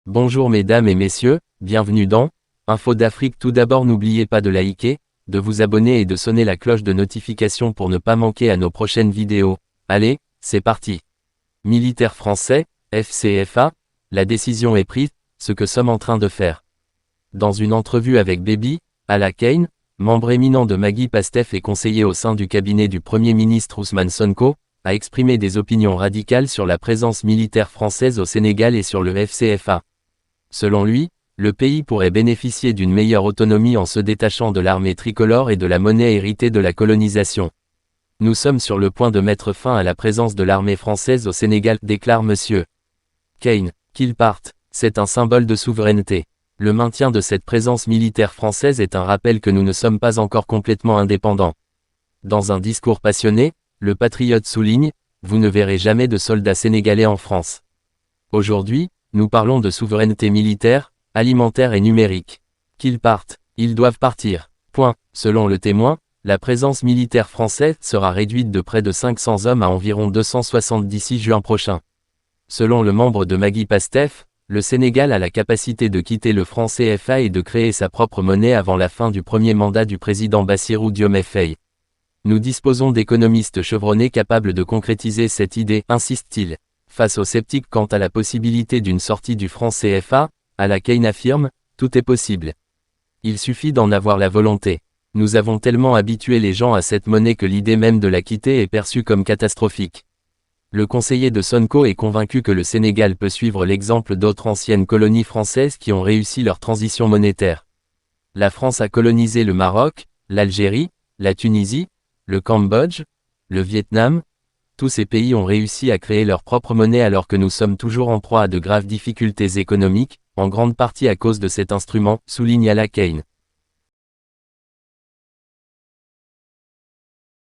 Bonjour mesdames et messieurs, bienvenue dans Info d'Afrique. Tout d'abord, n'oubliez pas de liker, de vous abonner et de sonner la cloche de notification pour ne pas manquer à nos prochaines vidéos. Allez, c'est parti. Militaires français, FCFA, la décision est prise, ce que sommes en train de faire. Dans une entrevue avec Baby, Ala Kane, membre éminent de Magui Pastef et conseiller au sein du cabinet du Premier ministre Ousmane Sonko, a exprimé des opinions radicales sur la présence militaire française au Sénégal et sur le FCFA. Selon lui, le pays pourrait bénéficier d'une meilleure autonomie en se détachant de l'armée tricolore et de la monnaie héritée de la colonisation. Nous sommes sur le point de mettre fin à la présence de l'armée française au Sénégal, déclare M. Kane. Qu'il parte, c'est un symbole de souveraineté. Le maintien de cette présence militaire française est un rappel que nous ne sommes pas encore complètement indépendants. Dans un discours passionné, le patriote souligne, vous ne verrez jamais de soldats sénégalais en France. Aujourd'hui, nous parlons de souveraineté militaire, alimentaire et numérique. Qu'ils partent, ils doivent partir. Point. Selon le témoin, la présence militaire française sera réduite de près de 500 hommes à environ 260 d'ici juin prochain. Selon le membre de Magui Pastef, le Sénégal a la capacité de quitter le franc CFA et de créer sa propre monnaie avant la fin du premier mandat du président Bassirou Diomaye Faye. Nous disposons d'économistes chevronnés capables de concrétiser cette idée, insiste-t-il. Face aux sceptiques quant à la possibilité d'une sortie du franc CFA, Ala Kane affirme, tout est possible. Il suffit d'en avoir la volonté. Nous avons tellement habitué les gens à cette monnaie que l'idée même de la quitter est perçue comme catastrophique. Le conseiller de Sonko est convaincu que le Sénégal peut suivre l'exemple d'autres anciennes colonies françaises qui ont réussi leur transition monétaire. La France a colonisé le Maroc, l'Algérie, la Tunisie, le Cambodge, le Vietnam. Tous ces pays ont réussi à créer leur propre monnaie alors que nous sommes toujours en proie à de graves difficultés économiques, en grande partie à cause de cet instrument, souligne Ala Kane.